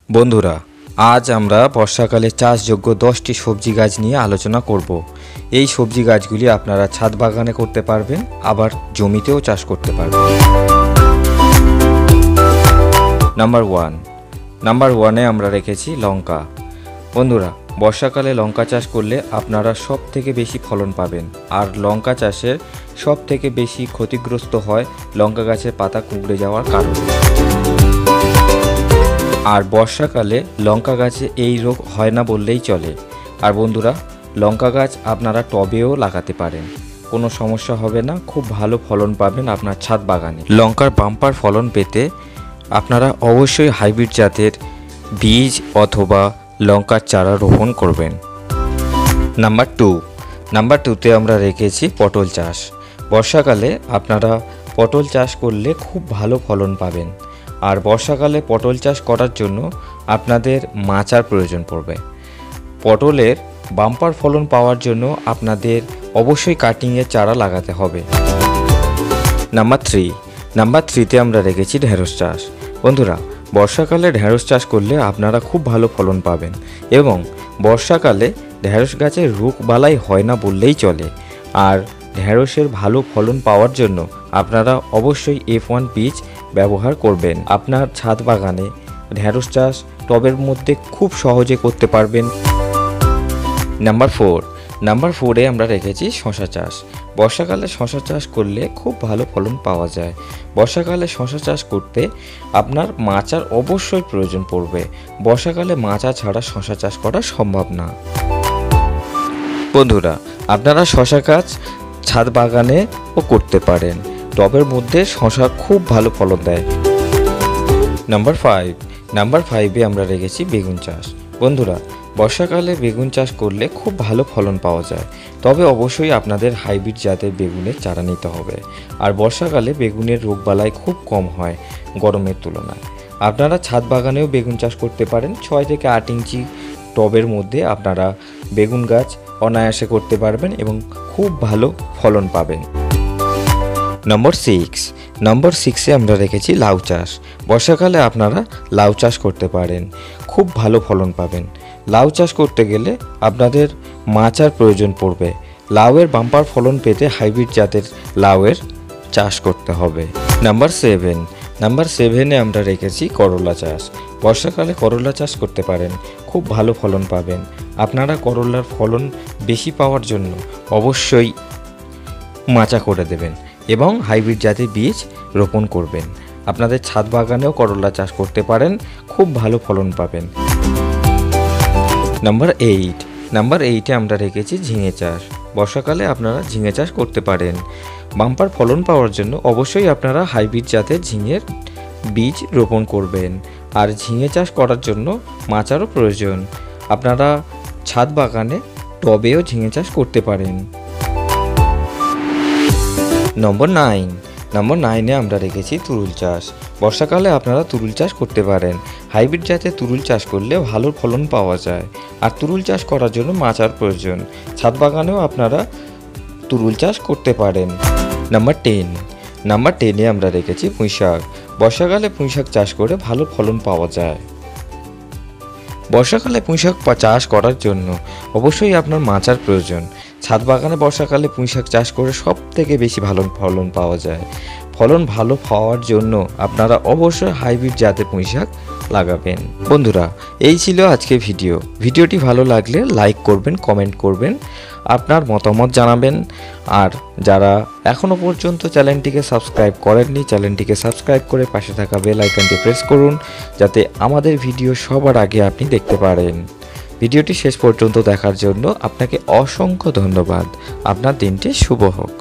বন্ধুরা, আজ আমরা বর্ষাকালে চাষযোগ্য 10টি সবজি গাছ নিয়ে আলোচনা করব। এই সবজি গাছগুলি আপনারা ছাদ বাগানে করতে পারবেন, আবার জমিতেও চাষ করতে পারবেন। নাম্বার ওয়ানে আমরা রেখেছি লঙ্কা। বন্ধুরা, বর্ষাকালে লঙ্কা চাষ করলে আপনারা সব থেকে বেশি ফলন পাবেন। আর লঙ্কা চাষের সব থেকে বেশি ক্ষতিগ্রস্ত হয় লঙ্কা গাছের পাতা কুঁকড়ে যাওয়ার কারণে। আর বর্ষাকালে লঙ্কা গাছে এই রোগ হয় না বললেই চলে। আর বন্ধুরা, লঙ্কা গাছ আপনারা টবেও লাগাতে পারেন, কোনো সমস্যা হবে না, খুব ভালো ফলন পাবেন আপনার ছাদ বাগানে। লঙ্কার বাম্পার ফলন পেতে আপনারা অবশ্যই হাইব্রিড জাতের বীজ অথবা লঙ্কার চারা রোপণ করবেন। নাম্বার টুতে আমরা রেখেছি পটল চাষ। বর্ষাকালে আপনারা পটল চাষ করলে খুব ভালো ফলন পাবেন। আর বর্ষাকালে পটল চাষ করার জন্য আপনাদের মাচার প্রয়োজন পড়বে। পটলের বাম্পার ফলন পাওয়ার জন্য আপনাদের অবশ্যই কাটিংয়ের চারা লাগাতে হবে। নাম্বার থ্রিতে আমরা রেখেছি ঢেঁড়স চাষ। বন্ধুরা, বর্ষাকালে ঢেঁড়স চাষ করলে আপনারা খুব ভালো ফলন পাবেন এবং বর্ষাকালে ঢেঁড়স গাছের রোগবালাই হয় না বললেই চলে। আর ঢেঁড়সের ভালো ফলন পাওয়ার জন্য আপনারা অবশ্যই F1 বীজ ব্যবহার করবেন। আপনার ছাদ বাগানে ঢেঁড়স চাষ টবের মধ্যে খুব সহজে করতে পারবেন। নাম্বার ফোরে আমরা রেখেছি শশা চাষ। বর্ষাকালে শশা চাষ করলে খুব ভালো ফলন পাওয়া যায়। বর্ষাকালে শশা চাষ করতে আপনার মাচার অবশ্যই প্রয়োজন পড়বে। বর্ষাকালে মাচা ছাড়া শশা চাষ করা সম্ভব না। বন্ধুরা, আপনারা শশা গাছ ছাদ বাগানেও করতে পারেন, টবের মধ্যে শশা খুব ভালো ফলন দেয়। নাম্বার ফাইভে আমরা রেখেছি বেগুন চাষ। বন্ধুরা, বর্ষাকালে বেগুন চাষ করলে খুব ভালো ফলন পাওয়া যায়, তবে অবশ্যই আপনাদের হাইব্রিড জাতের বেগুনের চারা নিতে হবে। আর বর্ষাকালে বেগুনের রোগবালাই খুব কম হয় গরমের তুলনায়। আপনারা ছাদ বাগানেও বেগুন চাষ করতে পারেন। 6 থেকে 8 ইঞ্চি টবের মধ্যে আপনারা বেগুন গাছ অনায়াসে করতে পারবেন এবং খুব ভালো ফলন পাবেন। নাম্বার 6এ আমরা রেখেছি লাউ চাষ। বর্ষাকালে আপনারা লাউ চাষ করতে পারেন, খুব ভালো ফলন পাবেন। লাউ চাষ করতে গেলে আপনাদের মাচার প্রয়োজন পড়বে। লাউয়ের বাম্পার ফলন পেতে হাইব্রিড জাতের লাউয়ের চাষ করতে হবে। নাম্বার 7এ আমরা রেখেছি করলা চাষ। বর্ষাকালে করলা চাষ করতে পারেন, খুব ভালো ফলন পাবেন। আপনারা করলার ফলন বেশি পাওয়ার জন্য অবশ্যই মাচা করে দেবেন এবং হাইব্রিড জাতের বীজ রোপণ করবেন। আপনাদের ছাদ বাগানেও করলা চাষ করতে পারেন, খুব ভালো ফলন পাবেন। নাম্বার 8এ আমরা রেখেছি ঝিঙে চাষ। বর্ষাকালে আপনারা ঝিঙে চাষ করতে পারেন। বাম্পার ফলন পাওয়ার জন্য অবশ্যই আপনারা হাইব্রিড জাতের ঝিঙের বীজ রোপণ করবেন। আর ঝিঙে চাষ করার জন্য মাচারও প্রয়োজন। আপনারা ছাদ বাগানে টবেও ঝিঙে চাষ করতে পারেন। নাম্বার 9এ আমরা রেখেছি তুরুল চাষ। বর্ষাকালে আপনারা তুরুল চাষ করতে পারেন। হাইব্রিড জাতের তুরুল চাষ করলে ভালো ফলন পাওয়া যায়। আর তুরুল চাষ করার জন্য মাচার প্রয়োজন। ছাদ বাগানেও আপনারা তুরুল চাষ করতে পারেন। নাম্বার 10এ আমরা রেখেছি পুঁই শাক। বর্ষাকালে পুঁই শাক চাষ করে ভালো ফলন পাওয়া যায়। বর্ষাকালে পুঁই শাক চাষ করার জন্য অবশ্যই আপনার মাচার প্রয়োজন। ছাদ বাগানে বর্ষাকালে পুঁই শাক চাষ করে সব থেকে বেশি ভালো ফলন পাওয়া যায়। ফলন ভালো পাওয়ার জন্য আপনারা অবশ্যই হাইব্রিড জাতের পুঁই শাক লাগাবেন। বন্ধুরা, এই ছিল আজকে ভিডিওটি ভালো লাগলে লাইক করবেন, কমেন্ট করবেন, আপনার মতামত জানাবেন। আর যারা এখনও পর্যন্ত চ্যানেলটিকে সাবস্ক্রাইব করেননি, চ্যানেলটিকে সাবস্ক্রাইব করে পাশে থাকা বেল আইকনটি প্রেস করুন, যাতে আমাদের ভিডিও সবার আগে আপনি দেখতে পারেন। ভিডিওটি শেষ পর্যন্ত দেখার জন্য আপনাকে অসংখ্য ধন্যবাদ। আপনার দিনটি শুভ হোক।